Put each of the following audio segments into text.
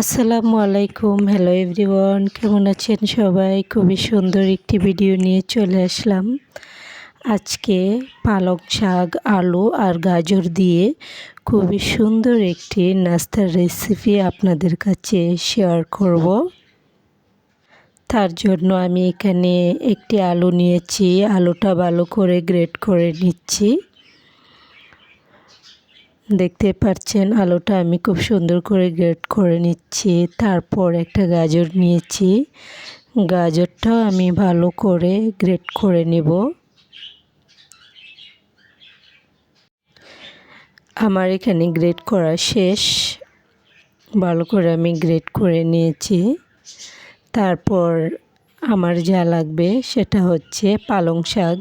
আসসালামু আলাইকুম। Hello everyone, কেমন আছেন সবাই? খুবই সুন্দর একটি ভিডিও নিয়ে চলে আসলাম। আজকে পালং শাক, আলু আর গাজর দিয়ে খুবই সুন্দর একটি নাস্তার রেসিপি আপনাদের কাছে শেয়ার করব। তার জন্য আমি এখানে একটি আলু নিয়েছি। আলুটা ভালো করে গ্রেট করে নিচ্ছি। দেখতে পাচ্ছেন আলুটা আমি খুব সুন্দর করে গ্রেট করে নিচ্ছি। তারপর একটা গাজর নিয়েছি, গাজরটাও আমি ভালো করে গ্রেট করে নেব। আমার এখানে গ্রেট করা শেষ, ভালো করে আমি গ্রেট করে নিয়েছি। তারপর আমার যা লাগবে সেটা হচ্ছে পালং শাক।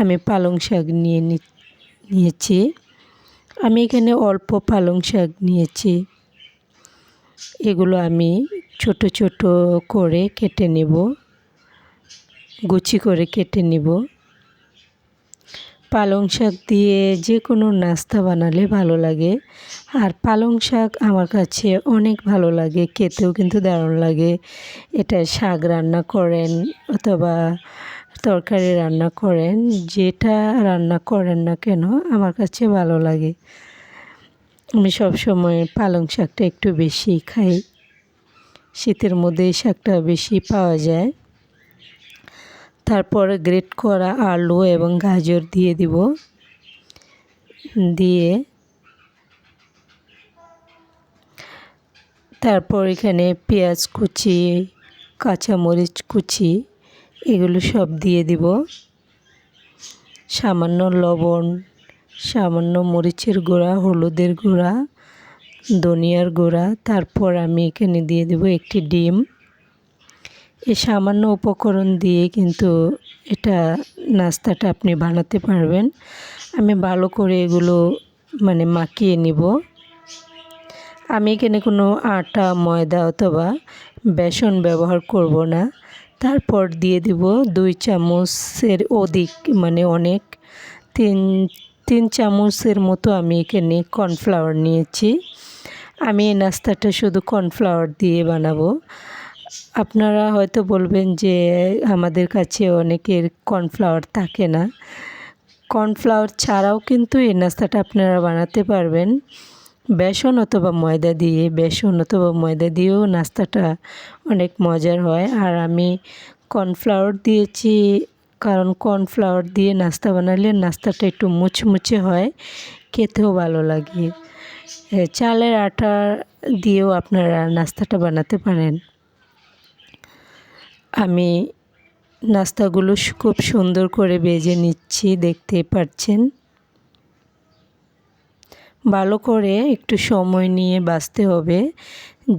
আমি পালং শাক নিয়েছি। আমি এখানে অল্প পালং শাক নিয়েছি। এগুলো আমি ছোট ছোট করে কেটে নেব, কুচি করে কেটে নেব। পালং শাক দিয়ে যে কোনো নাস্তা বানালে ভালো লাগে। আর পালং শাক আমার কাছে অনেক ভালো লাগে, খেতেও কিন্তু দারুণ লাগে। এটা শাক রান্না করেন অথবা তরকারি রান্না করেন, যেটা রান্না করেন না কেন আমার কাছে ভালো লাগে। আমি সবসময় পালং শাকটা একটু বেশি খাই। শীতের মধ্যে এই শাকটা বেশি পাওয়া যায়। তারপর গ্রেট করা আলু এবং গাজর দিয়ে দিব। দিয়ে তারপর এখানে পেঁয়াজ কুচি, কাঁচামরিচ কুচি এগুলো সব দিয়ে দিব। সামান্য লবণ, সামান্য মরিচের গুঁড়া, হলুদের গুঁড়া, ধনিয়ার গুঁড়া। তারপর আমি এখানে দিয়ে দেব একটি ডিম। এই সামান্য উপকরণ দিয়ে কিন্তু এটা নাস্তাটা আপনি বানাতে পারবেন। আমি ভালো করে এগুলো মাখিয়ে নিব। আমি এখানে কোনো আটা, ময়দা অথবা বেসন ব্যবহার করব না। তারপর দিয়ে দিব 2 চামচের অধিক, অনেক 3 চামচের মতো আমি এখানে কর্নফ্লাওয়ার নিয়েছি। আমি এই নাস্তাটা শুধু কর্নফ্লাওয়ার দিয়ে বানাবো। আপনারা হয়তো বলবেন যে আমাদের কাছে অনেকের কর্নফ্লাওয়ার থাকে না। কর্নফ্লাওয়ার ছাড়াও কিন্তু এই নাস্তাটা আপনারা বানাতে পারবেন বেসন অথবা ময়দা দিয়েও নাস্তাটা অনেক মজার হয়। আর আমি কর্নফ্লাওয়ার দিয়েছি কারণ কর্নফ্লাওয়ার দিয়ে নাস্তা বানালে নাস্তাটা একটু মুচমুচে হয়, খেতেও ভালো লাগে। চালের আটা দিয়েও আপনারা নাস্তাটা বানাতে পারেন। আমি নাস্তাগুলো খুব সুন্দর করে ভেজে নিচ্ছি, দেখতেই পাচ্ছেন। ভালো করে একটু সময় নিয়ে ভাজতে হবে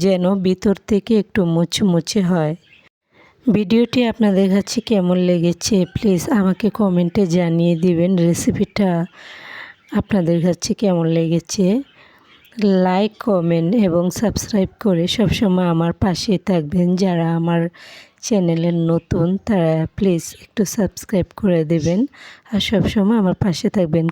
যেন ভিতর থেকে একটু মুচমুচে হয়। ভিডিওটি আপনাদের কাছে কেমন লেগেছে প্লিজ আমাকে কমেন্টে জানিয়ে দিবেন। রেসিপিটা আপনাদের কাছে কেমন লেগেছে লাইক, কমেন্ট এবং সাবস্ক্রাইব করে সবসময় আমার পাশে থাকবেন। যারা আমার চ্যানেলের নতুন তারা প্লিজ একটু সাবস্ক্রাইব করে দেবেন আর সবসময় আমার পাশে থাকবেন।